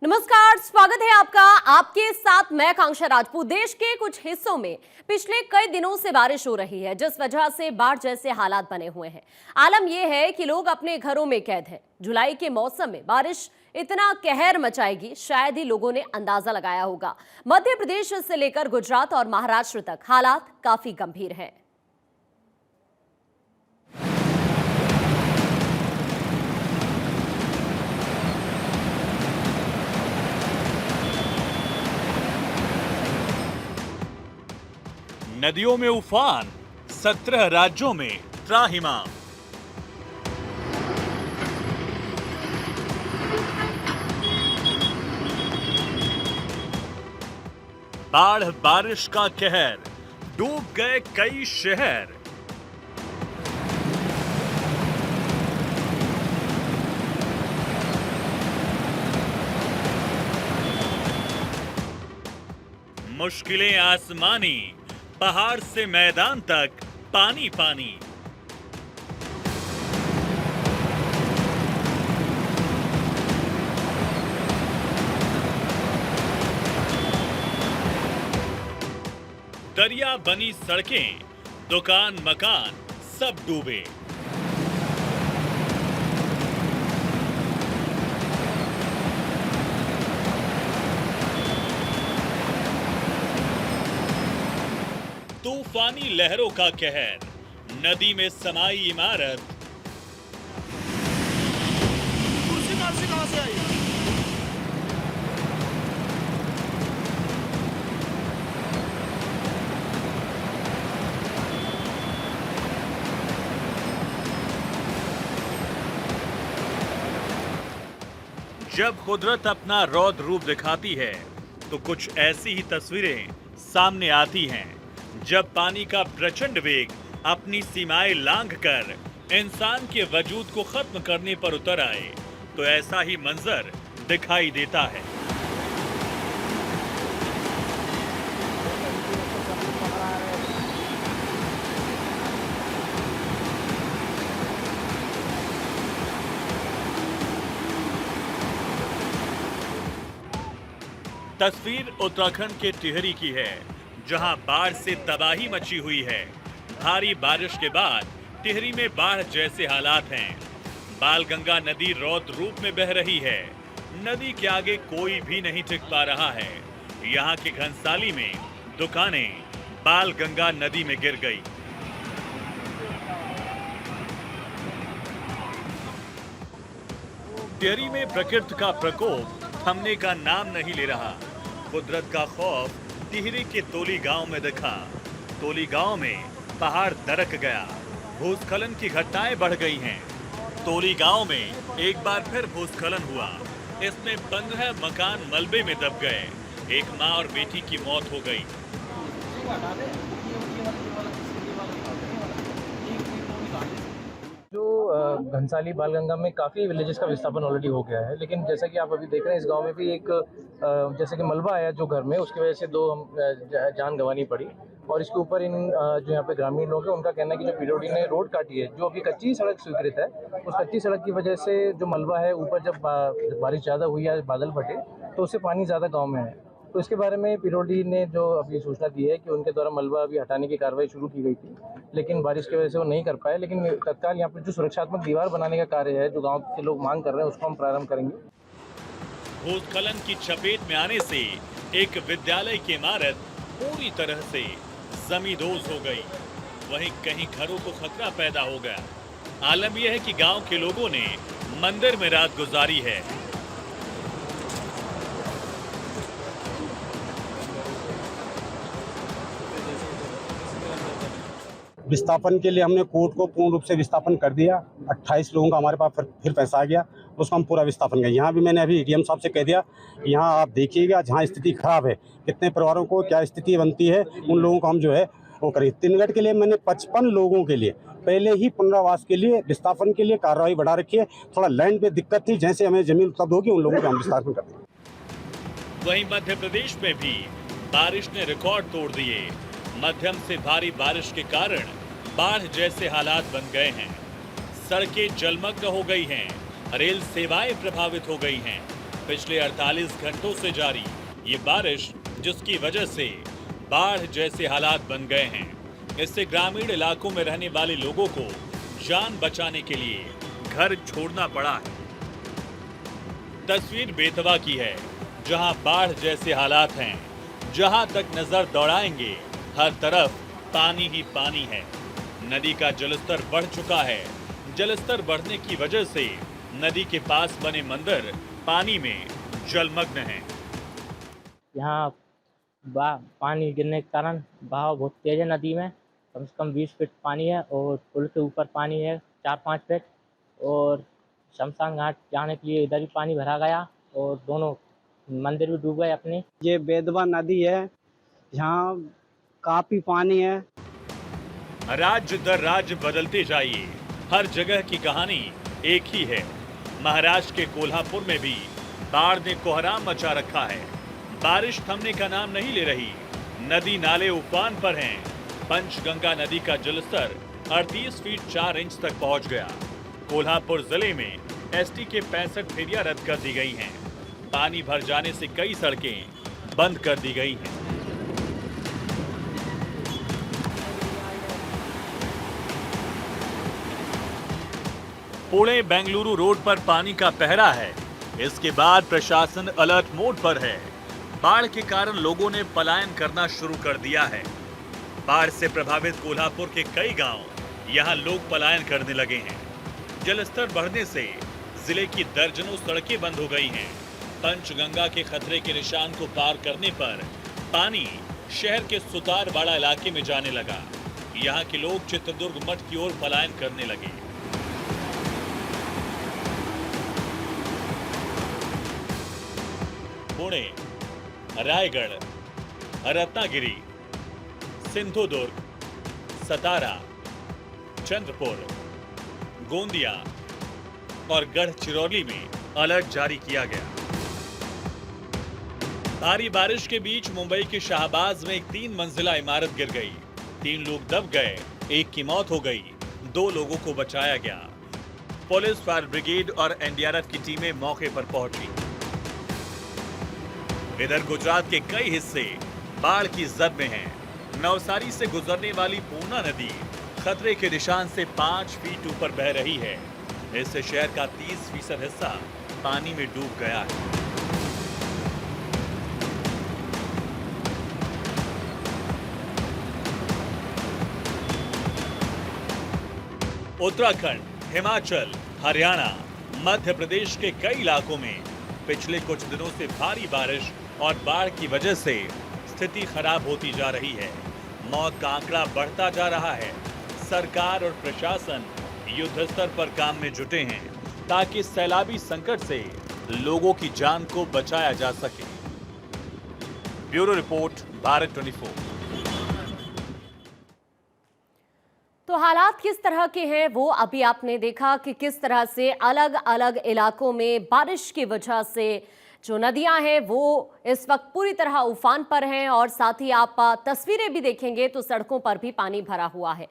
नमस्कार, स्वागत है आपका। आपके साथ मैं आकांक्षा राजपूत। देश के कुछ हिस्सों में पिछले कई दिनों से बारिश हो रही है, जिस वजह से बाढ़ जैसे हालात बने हुए हैं। आलम यह है कि लोग अपने घरों में कैद हैं। जुलाई के मौसम में बारिश इतना कहर मचाएगी, शायद ही लोगों ने अंदाजा लगाया होगा। मध्य प्रदेश से लेकर गुजरात और महाराष्ट्र तक हालात काफी गंभीर हैं। नदियों में उफान, 17 राज्यों में त्राहिमाम। बाढ़ बारिश का कहर, डूब गए कई शहर। मुश्किलें आसमानी, पहाड़ से मैदान तक पानी पानी। दरिया बनी सड़कें, दुकान मकान सब डूबे। तूफानी लहरों का कहर, नदी में समाई इमारत। कुर्सी मार्सी कहां से आई? जब कुदरत अपना रौद्र रूप दिखाती है तो कुछ ऐसी ही तस्वीरें सामने आती हैं। जब पानी का प्रचंड वेग अपनी सीमाएं लांघकर इंसान के वजूद को खत्म करने पर उतर आए तो ऐसा ही मंजर दिखाई देता है। तस्वीर उत्तराखंड के टिहरी की है, जहां बाढ़ से तबाही मची हुई है। भारी बारिश के बाद टिहरी में बाढ़ जैसे हालात हैं। बालगंगा नदी रौद्र रूप में बह रही है। नदी के आगे कोई भी नहीं टिक पा रहा है। यहाँ के घनसाली में दुकानें बालगंगा नदी में गिर गई। टिहरी में प्रकृति का प्रकोप थमने का नाम नहीं ले रहा। कुदरत का खौफ टिहरी के तोली गांव में दिखा। तोली गांव में पहाड़ दरक गया, भूस्खलन की घटनाएं बढ़ गई हैं। तोली गांव में एक बार फिर भूस्खलन हुआ। इसमें 15 मकान मलबे में दब गए। एक मां और बेटी की मौत हो गई। जो घनसाली बालगंगा में काफ़ी विलेजेस का विस्थापन ऑलरेडी हो गया है, लेकिन जैसा कि आप अभी देख रहे हैं, इस गांव में भी एक जैसे कि मलबा आया जो घर में, उसकी वजह से 2 जान गंवानी पड़ी। और इसके ऊपर इन जो यहाँ पे ग्रामीण लोग हैं, उनका कहना है कि जो पीडब्ल्यूडी ने रोड काटी है, जो अभी कच्ची सड़क स्वीकृत है, उस कच्ची सड़क की वजह से जो मलबा है ऊपर जब बारिश ज़्यादा हुई या बादल फटे तो उससे पानी ज़्यादा गाँव में है। तो इसके बारे में पीडब्ल्यूडी ने जो अभी सूचना दी है कि उनके द्वारा मलबा अभी हटाने की कार्रवाई शुरू की गई थी, लेकिन बारिश की वजह से वो नहीं कर पाए। लेकिन तत्काल यहाँ पर जो सुरक्षात्मक दीवार बनाने का कार्य है, जो गांव के लोग मांग कर रहे हैं, उसको हम प्रारंभ करेंगे। भूस्खलन की चपेट में आने से एक विद्यालय की इमारत पूरी तरह से जमींदोज हो गई। वहीं कहीं घरों को खतरा पैदा हो गया। आलम यह है कि गांव के लोगों ने मंदिर में रात गुजारी है। विस्थापन के लिए हमने कोर्ट को पूर्ण रूप से विस्थापन कर दिया। 28 लोगों का हमारे पास फिर पैसा आ गया, उसको हम पूरा विस्थापन किया। यहाँ भी मैंने अभी एडीएम साहब से कह दिया, यहाँ आप देखिएगा जहाँ स्थिति खराब है, कितने परिवारों को क्या स्थिति बनती है, उन लोगों को हम जो है वो करें। तिनगढ़ के लिए मैंने 55 लोगों के लिए पहले ही पुनरावास के लिए विस्थापन के लिए कार्रवाई बढ़ा रखी है। थोड़ा लैंड पे दिक्कत थी, जैसे हमें जमीन उपलब्ध होगी उन लोगों को हम विस्थापन कर देंगे। वहीं मध्य प्रदेश में भी बारिश ने रिकॉर्ड तोड़ दिए। मध्यम से भारी बारिश के कारण बाढ़ जैसे हालात बन गए हैं। सड़कें जलमग्न हो गई हैं, रेल सेवाएं प्रभावित हो गई हैं। पिछले 48 घंटों से जारी ये बारिश, जिसकी वजह से बाढ़ जैसे हालात बन गए हैं, इससे ग्रामीण इलाकों में रहने वाले लोगों को जान बचाने के लिए घर छोड़ना पड़ा है। तस्वीर बेतवा की है, जहां बाढ़ जैसे हालात हैं। जहां तक नजर दौड़ाएंगे हर तरफ पानी ही पानी है। नदी का जलस्तर बढ़ चुका है। जलस्तर बढ़ने की वजह से नदी के पास बने मंदिर पानी में जलमग्न हैं। यहाँ पानी गिरने के कारण बहाव बहुत तेज है। नदी में कम से कम 20 फीट पानी है और पुल के ऊपर पानी है 4-5 फीट, और शमशान घाट जाने के लिए इधर ही पानी भरा गया और दोनों मंदिर भी डूब गए अपने। ये बेतवा नदी है, यहाँ काफी पानी है। राज्य दर राज्य बदलते जाइए, हर जगह की कहानी एक ही है। महाराष्ट्र के कोल्हापुर में भी बाढ़ ने कोहराम मचा रखा है। बारिश थमने का नाम नहीं ले रही। नदी नाले उफान पर हैं। पंचगंगा नदी का जलस्तर 38 फीट 4 इंच तक पहुंच गया। कोल्हापुर जिले में एसटी के 65 फेरियां रद्द कर दी गई हैं। पानी भर जाने से कई सड़कें बंद कर दी गई हैं। पुणे बेंगलुरु रोड पर पानी का पहरा है। इसके बाद प्रशासन अलर्ट मोड पर है। बाढ़ के कारण लोगों ने पलायन करना शुरू कर दिया है। बाढ़ से प्रभावित कोल्हापुर के कई गांव यहां लोग पलायन करने लगे हैं। जलस्तर बढ़ने से जिले की दर्जनों सड़कें बंद हो गई हैं। पंचगंगा के खतरे के निशान को पार करने पर पानी शहर के सुतारवाड़ा इलाके में जाने लगा। यहां के लोग चित्रदुर्ग मठ की ओर पलायन करने लगे। पुणे, रायगढ़, रत्नागिरी, सिंधुदुर्ग, सतारा, चंद्रपुर, गोंदिया और गढ़चिरौली में अलर्ट जारी किया गया। भारी बारिश के बीच मुंबई के शाहबाज में एक 3 मंजिला इमारत गिर गई। 3 लोग दब गए, 1 की मौत हो गई, 2 लोगों को बचाया गया। पुलिस, फायर ब्रिगेड और एनडीआरएफ की टीमें मौके पर पहुंची। इधर गुजरात के कई हिस्से बाढ़ की जद में हैं। नवसारी से गुजरने वाली पूर्णा नदी खतरे के निशान से 5 फीट ऊपर बह रही है। इससे शहर का 30% हिस्सा पानी में डूब गया है। उत्तराखंड, हिमाचल, हरियाणा, मध्य प्रदेश के कई इलाकों में पिछले कुछ दिनों से भारी बारिश और बाढ़ की वजह से स्थिति खराब होती जा रही है। मौत का आंकड़ा बढ़ता जा रहा है। सरकार और प्रशासन युद्ध स्तर पर काम में जुटे हैं ताकि सैलाबी संकट से लोगों की जान को बचाया जा सके। Bureau report, Bharat 24। तो हालात किस तरह के हैं वो अभी आपने देखा कि किस तरह से अलग अलग इलाकों में बारिश की वजह से जो नदियां हैं वो इस वक्त पूरी तरह उफान पर हैं, और साथ ही आप तस्वीरें भी देखेंगे तो सड़कों पर भी पानी भरा हुआ है।